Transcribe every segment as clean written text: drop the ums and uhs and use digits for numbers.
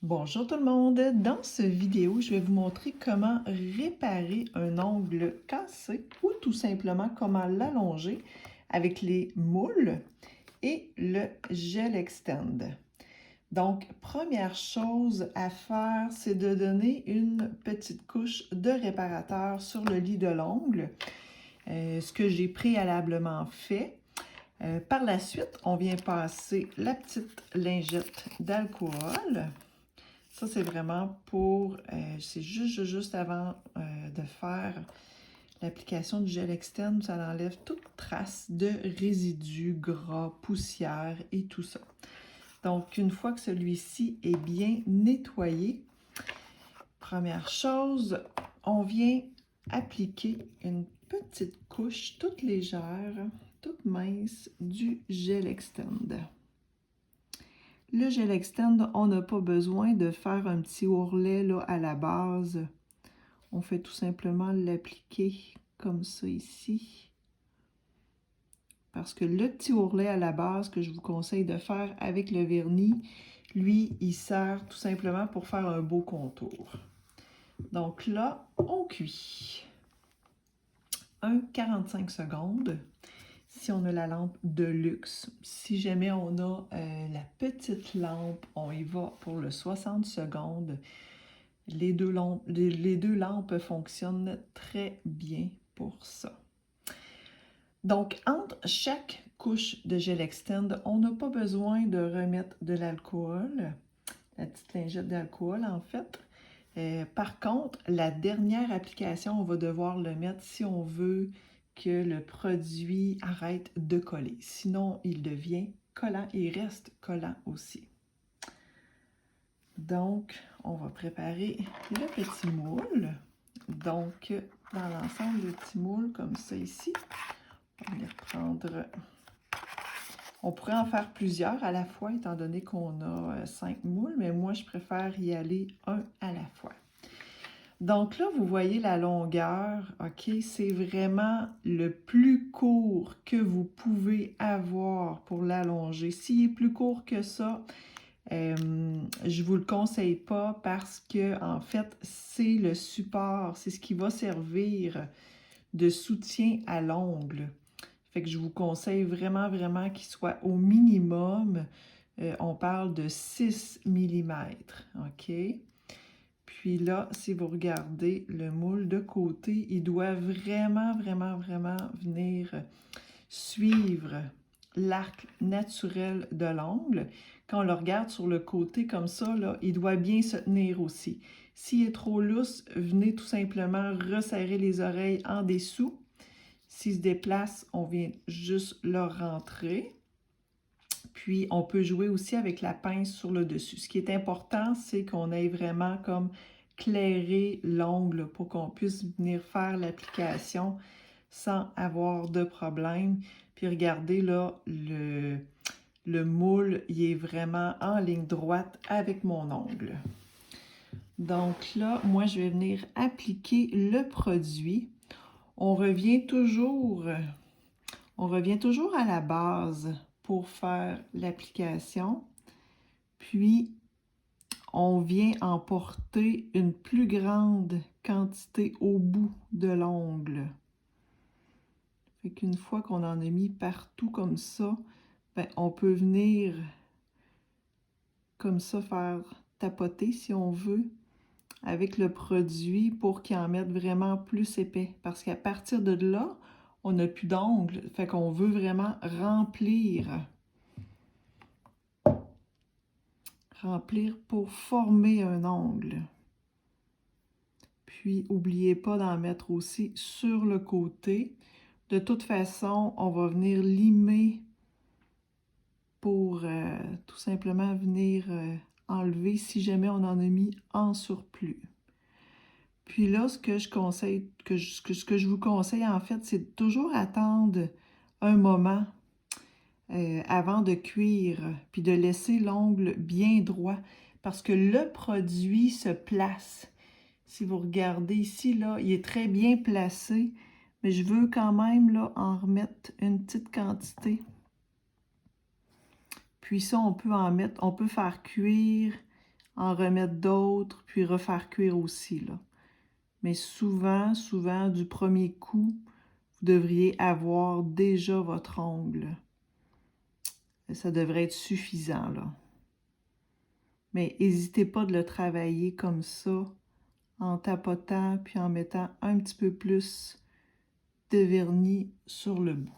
Bonjour tout le monde! Dans cette vidéo, je vais vous montrer comment réparer un ongle cassé ou tout simplement comment l'allonger avec les moules et le gel extend. Donc, première chose à faire, c'est de donner une petite couche de réparateur sur le lit de l'ongle, ce que j'ai préalablement fait. Par la suite, on vient passer la petite lingette d'alcool. Ça, c'est vraiment pour, c'est juste avant de faire l'application du gel externe, ça enlève toute trace de résidus, gras, poussière et tout ça. Donc, une fois que celui-ci est bien nettoyé, première chose, on vient appliquer une petite couche toute légère, toute mince du gel extend. Le gel extend, on n'a pas besoin de faire un petit ourlet là, à la base. On fait tout simplement l'appliquer comme ça ici. Parce que le petit ourlet à la base que je vous conseille de faire avec le vernis, lui, il sert tout simplement pour faire un beau contour. Donc là, on cuit un 45 secondes. Si on a la lampe de luxe, si jamais on a la petite lampe, on y va pour le 60 secondes. Les deux lampes fonctionnent très bien pour ça. Donc, entre chaque couche de gel extend, on n'a pas besoin de remettre de l'alcool, la petite lingette d'alcool en fait. Par contre, la dernière application, on va devoir le mettre si on veut que le produit arrête de coller. Sinon, il devient collant et reste collant aussi. Donc, on va préparer le petit moule. Donc, dans l'ensemble du petit moule, comme ça ici, on va les reprendre. On pourrait en faire plusieurs à la fois, étant donné qu'on a 5 moules, mais moi, je préfère y aller un à la fois. Donc là, vous voyez la longueur, OK? C'est vraiment le plus court que vous pouvez avoir pour l'allonger. S'il est plus court que ça, je ne vous le conseille pas parce que, en fait, c'est le support, c'est ce qui va servir de soutien à l'ongle. Fait que je vous conseille vraiment, vraiment qu'il soit au minimum, on parle de 6 mm, OK? Puis là, si vous regardez le moule de côté, il doit vraiment, vraiment, vraiment venir suivre l'arc naturel de l'ongle. Quand on le regarde sur le côté comme ça, là, il doit bien se tenir aussi. S'il est trop lousse, venez tout simplement resserrer les oreilles en dessous. S'il se déplace, on vient juste le rentrer. Puis, on peut jouer aussi avec la pince sur le dessus. Ce qui est important, c'est qu'on ait vraiment comme clairé l'ongle pour qu'on puisse venir faire l'application sans avoir de problème. Puis regardez là, le moule, il est vraiment en ligne droite avec mon ongle. Donc là, moi, je vais venir appliquer le produit. On revient toujours à la base pour faire l'application. Puis, on vient emporter une plus grande quantité au bout de l'ongle. Fait qu'une fois qu'on en a mis partout comme ça, ben, on peut venir comme ça faire tapoter si on veut avec le produit pour qu'il en mette vraiment plus épais. Parce qu'à partir de là, on n'a plus d'ongles. Fait qu'on veut vraiment remplir pour former un ongle. Puis, n'oubliez pas d'en mettre aussi sur le côté. De toute façon, on va venir limer pour tout simplement venir enlever si jamais on en a mis en surplus. Puis là, ce que je vous conseille en fait, c'est de toujours attendre un moment avant de cuire, puis de laisser l'ongle bien droit, parce que le produit se place. Si vous regardez ici, là, il est très bien placé, mais je veux quand même là, en remettre une petite quantité. Puis ça, on peut faire cuire en remettre d'autres, puis refaire cuire aussi, là. Mais souvent, du premier coup, vous devriez avoir déjà votre ongle. Ça devrait être suffisant, là. Mais n'hésitez pas de le travailler comme ça, en tapotant, puis en mettant un petit peu plus de vernis sur le bout.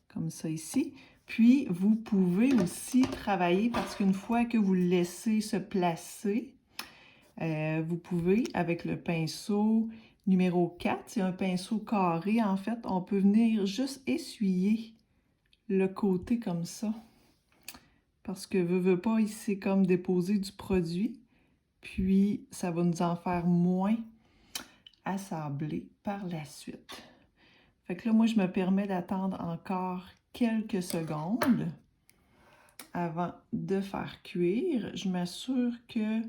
Comme ça ici. Puis, vous pouvez aussi travailler, parce qu'une fois que vous le laissez se placer, vous pouvez, avec le pinceau numéro 4, c'est un pinceau carré, en fait, on peut venir juste essuyer le côté comme ça. Parce que, veut pas, il s'est comme déposé du produit. Puis, ça va nous en faire moins assembler par la suite. Fait que là, moi, je me permets d'attendre encore quelques secondes avant de faire cuire. Je m'assure que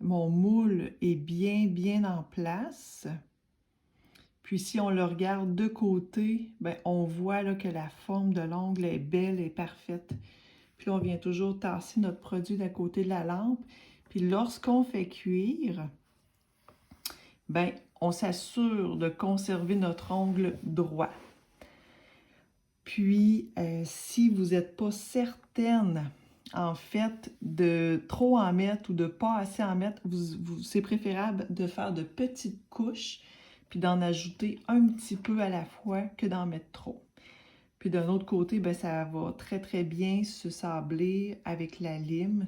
mon moule est bien en place. Puis si on le regarde de côté, ben, on voit là, que la forme de l'ongle est belle et parfaite. Puis là, on vient toujours tasser notre produit d'à côté de la lampe. Puis lorsqu'on fait cuire, ben, on s'assure de conserver notre ongle droit. Puis, si vous n'êtes pas certaine, en fait, de trop en mettre ou de pas assez en mettre, c'est préférable de faire de petites couches, puis d'en ajouter un petit peu à la fois que d'en mettre trop. Puis d'un autre côté, ben, ça va très bien se sabler avec la lime.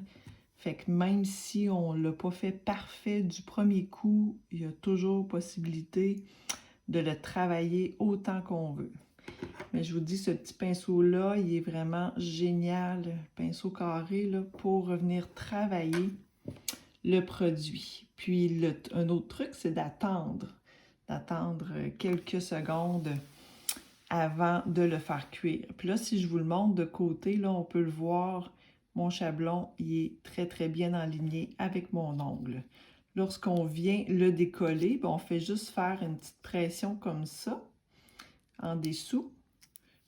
Fait que même si on ne l'a pas fait parfait du premier coup, il y a toujours possibilité de le travailler autant qu'on veut. Mais je vous dis, ce petit pinceau-là, il est vraiment génial, le pinceau carré, là, pour revenir travailler le produit. Puis, un autre truc, c'est d'attendre quelques secondes avant de le faire cuire. Puis là, si je vous le montre de côté, là, on peut le voir, mon chablon, il est très bien aligné avec mon ongle. Lorsqu'on vient le décoller, ben, on fait juste faire une petite pression comme ça, en dessous.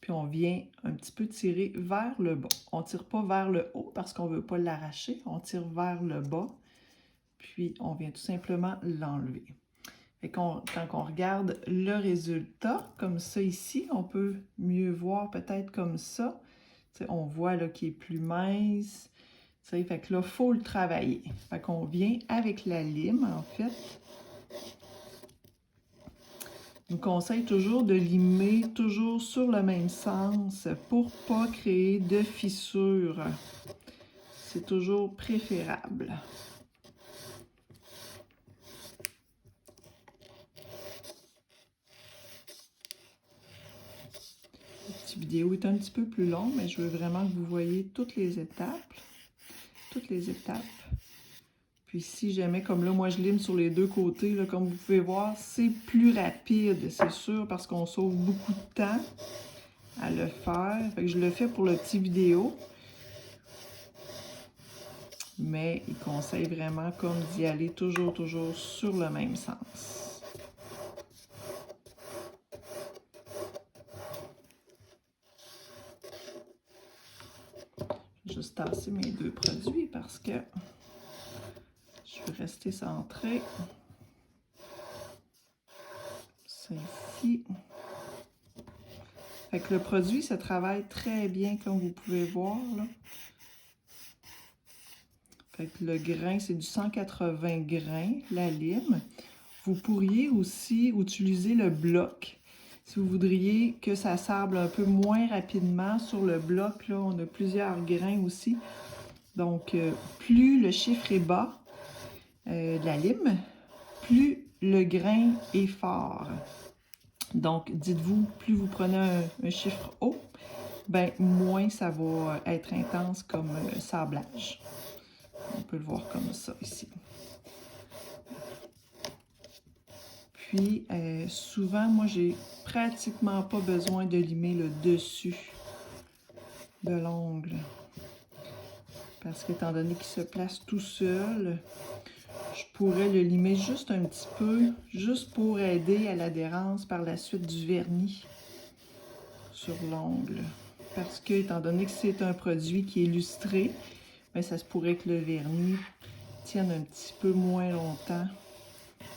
Puis on vient un petit peu tirer vers le bas. On ne tire pas vers le haut parce qu'on ne veut pas l'arracher. On tire vers le bas. Puis on vient tout simplement l'enlever. Et quand on regarde le résultat, comme ça ici, on peut mieux voir peut-être comme ça. T'sais, on voit là qu'il est plus mince. T'sais, fait que là, il faut le travailler. Fait qu'on vient avec la lime, en fait. Je vous conseille toujours de limer toujours sur le même sens pour ne pas créer de fissures. C'est toujours préférable. Cette vidéo est un petit peu plus longue, mais je veux vraiment que vous voyez toutes les étapes. Puis si jamais, comme là, moi je lime sur les deux côtés, là, comme vous pouvez voir, c'est plus rapide, c'est sûr, parce qu'on sauve beaucoup de temps à le faire. Fait que je le fais pour le petit vidéo. Mais il conseille vraiment comme d'y aller toujours sur le même sens. Je vais juste tasser mes deux produits parce que je veux rester centré. C'est ici. Fait que le produit, ça travaille très bien comme vous pouvez voir, là. Fait que le grain, c'est du 180 grains, la lime. Vous pourriez aussi utiliser le bloc. Si vous voudriez que ça sable un peu moins rapidement sur le bloc, là, on a plusieurs grains aussi. Donc, plus le chiffre est bas de la lime, plus le grain est fort. Donc, dites-vous, plus vous prenez un chiffre haut, ben moins ça va être intense comme sablage. On peut le voir comme ça ici. Puis, souvent, moi, j'ai pratiquement pas besoin de limer le dessus de l'ongle. Parce qu'étant donné qu'il se place tout seul, je pourrais le limer juste un petit peu, juste pour aider à l'adhérence par la suite du vernis sur l'ongle. parce que, étant donné que c'est un produit qui est lustré, bien, ça se pourrait que le vernis tienne un petit peu moins longtemps.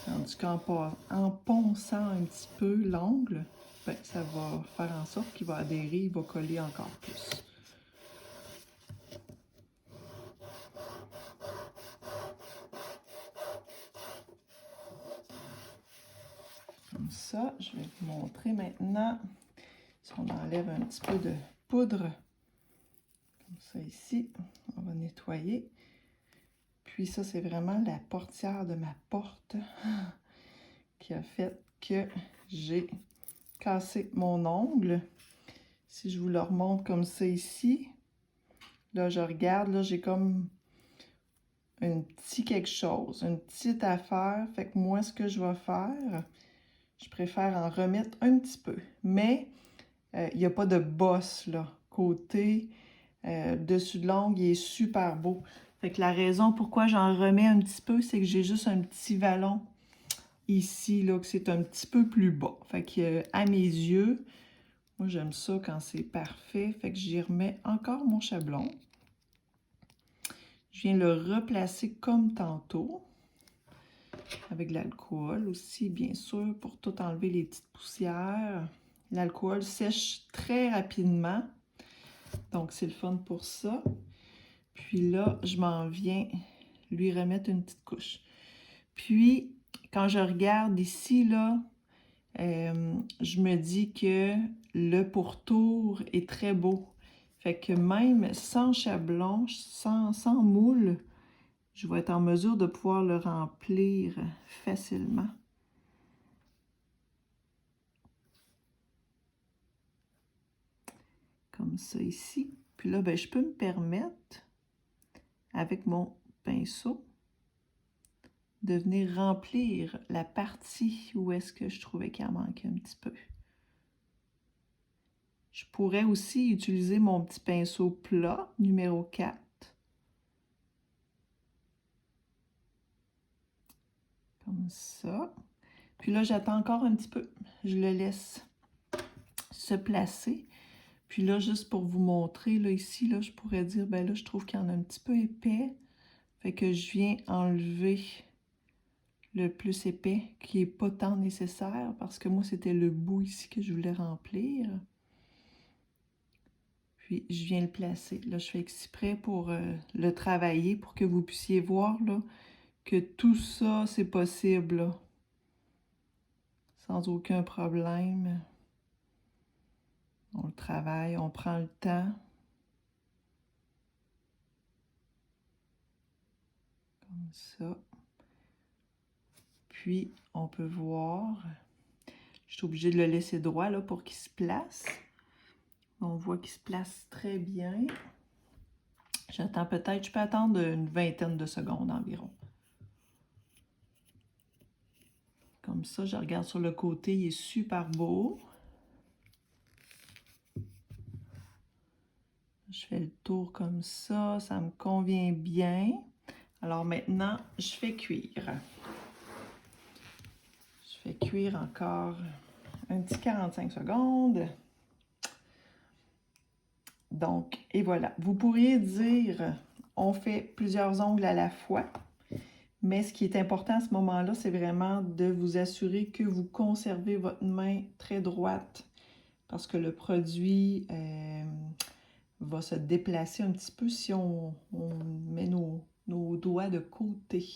Tandis qu'en ponçant un petit peu l'ongle, ben, ça va faire en sorte qu'il va adhérer, il va coller encore plus. Comme ça, je vais vous montrer maintenant. Si on enlève un petit peu de poudre, comme ça ici, on va nettoyer. Puis ça, c'est vraiment la portière de ma porte qui a fait que j'ai cassé mon ongle. Si je vous le remonte comme ça ici, là, je regarde, là, j'ai comme un petit quelque chose, une petite affaire. Fait que moi, ce que je vais faire, je préfère en remettre un petit peu. Mais il n'y a pas de bosse, là. Côté dessus de l'ongle, il est super beau. Fait que la raison pourquoi j'en remets un petit peu, c'est que j'ai juste un petit vallon ici, là, que c'est un petit peu plus bas. Fait que à mes yeux, moi j'aime ça quand c'est parfait. Fait que j'y remets encore mon chablon. Je viens le replacer comme tantôt. Avec de l'alcool aussi, bien sûr, pour tout enlever les petites poussières. L'alcool sèche très rapidement. Donc, c'est le fun pour ça. Puis là, je m'en viens lui remettre une petite couche. Puis, quand je regarde ici, là, je me dis que le pourtour est très beau. Fait que même sans chablon, sans moule, je vais être en mesure de pouvoir le remplir facilement. Comme ça ici. Puis là, ben, je peux me permettre, avec mon pinceau, de venir remplir la partie où est-ce que je trouvais qu'il en manquait un petit peu. Je pourrais aussi utiliser mon petit pinceau plat, numéro 4. Comme ça. Puis là, j'attends encore un petit peu. Je le laisse se placer. Puis là, juste pour vous montrer, là, ici, là, je pourrais dire, ben là, je trouve qu'il y en a un petit peu épais. Fait que je viens enlever le plus épais, qui n'est pas tant nécessaire, parce que moi, c'était le bout ici que je voulais remplir. Puis, je viens le placer. Là, je fais exprès pour le travailler, pour que vous puissiez voir là, que tout ça, c'est possible, là, sans aucun problème. On le travaille, on prend le temps. Comme ça. Puis, on peut voir. Je suis obligée de le laisser droit là, pour qu'il se place. On voit qu'il se place très bien. J'attends peut-être, je peux attendre une vingtaine de secondes environ. Comme ça, je regarde sur le côté, il est super beau. Je fais le tour comme ça me convient bien. Alors maintenant, je fais cuire. Je fais cuire encore un petit 45 secondes. Donc, et voilà. Vous pourriez dire, on fait plusieurs ongles à la fois. Mais ce qui est important à ce moment-là, c'est vraiment de vous assurer que vous conservez votre main très droite parce que le produit va se déplacer un petit peu si on met nos doigts de côté.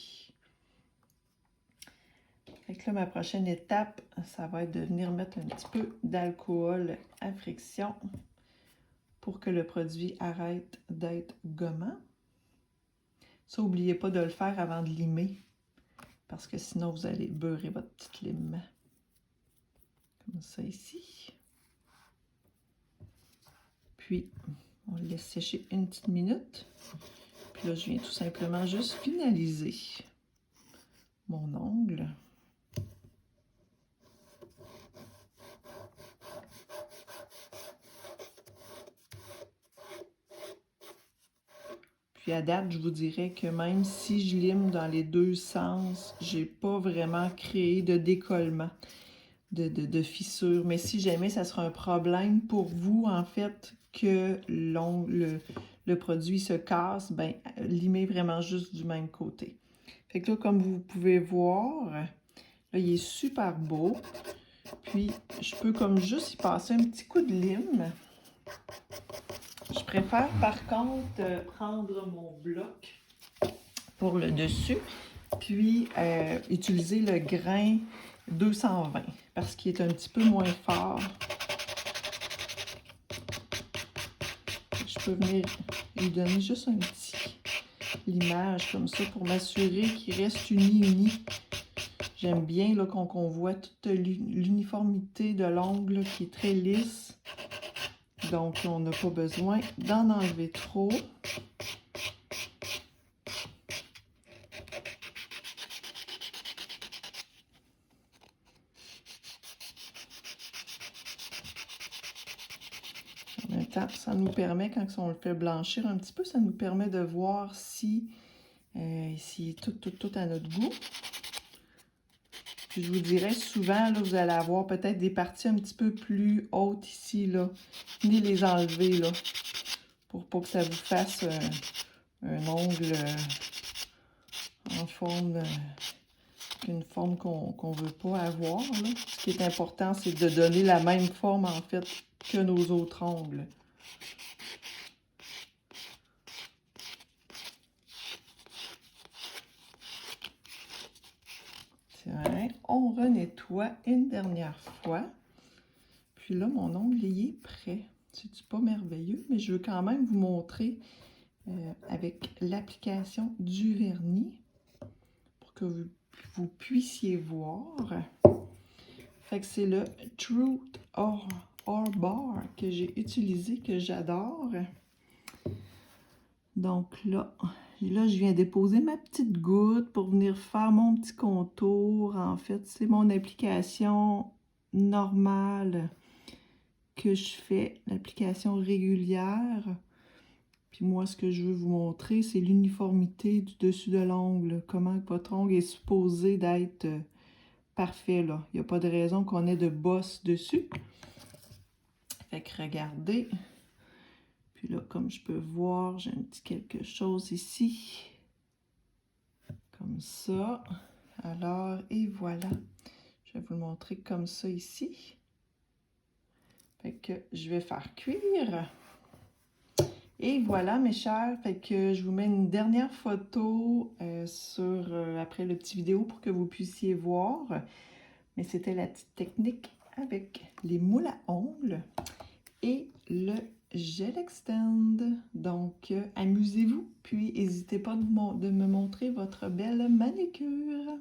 Fait que là, ma prochaine étape, ça va être de venir mettre un petit peu d'alcool à friction pour que le produit arrête d'être gommant. Ça, n'oubliez pas de le faire avant de limer, parce que sinon, vous allez beurrer votre petite lime. Comme ça ici. Puis, on le laisse sécher une petite minute. Puis là, je viens tout simplement juste finaliser mon ongle. Puis à date, je vous dirais que même si je lime dans les deux sens, j'ai pas vraiment créé de décollement. de fissures. Mais si jamais ça sera un problème pour vous, en fait, que le produit se casse, ben limez vraiment juste du même côté. Fait que là, comme vous pouvez voir, là, il est super beau. Puis, je peux comme juste y passer un petit coup de lime. Je préfère, par contre, prendre mon bloc pour le dessus, puis utiliser le grain 220, parce qu'il est un petit peu moins fort. Je peux venir lui donner juste un petit limage comme ça pour m'assurer qu'il reste uni. J'aime bien qu'on voit toute l'uniformité de l'ongle qui est très lisse. Donc, on n'a pas besoin d'en enlever trop. En même temps, ça nous permet, quand on le fait blanchir un petit peu, ça nous permet de voir si est tout à notre goût. Puis je vous dirais, souvent, là, vous allez avoir peut-être des parties un petit peu plus hautes ici, là. Venez les enlever, là, pour pas que ça vous fasse un ongle en forme, une forme qu'on veut pas avoir, là. Ce qui est important, c'est de donner la même forme, en fait, que nos autres ongles. Tiens, on renettoie une dernière fois. Puis là, mon ongle, il est prêt. C'est pas merveilleux, mais je veux quand même vous montrer avec l'application du vernis pour que vous puissiez voir. Fait que c'est le Truth or Bar que j'ai utilisé, que j'adore. Donc là, je viens déposer ma petite goutte pour venir faire mon petit contour. En fait, c'est mon application normale que je fais, l'application régulière. Puis moi, ce que je veux vous montrer, c'est l'uniformité du dessus de l'ongle. Comment votre ongle est supposé d'être parfait, là. Il n'y a pas de raison qu'on ait de bosse dessus. Fait que regardez. Puis là, comme je peux voir, j'ai un petit quelque chose ici. Comme ça. Alors, et voilà. Je vais vous le montrer comme ça ici. Fait que je vais faire cuire. Et voilà, mes chers. Fait que je vous mets une dernière photo après le petit vidéo pour que vous puissiez voir. Mais c'était la petite technique avec les moules à ongles et le gel extend. Donc, amusez-vous, puis n'hésitez pas de me montrer votre belle manicure.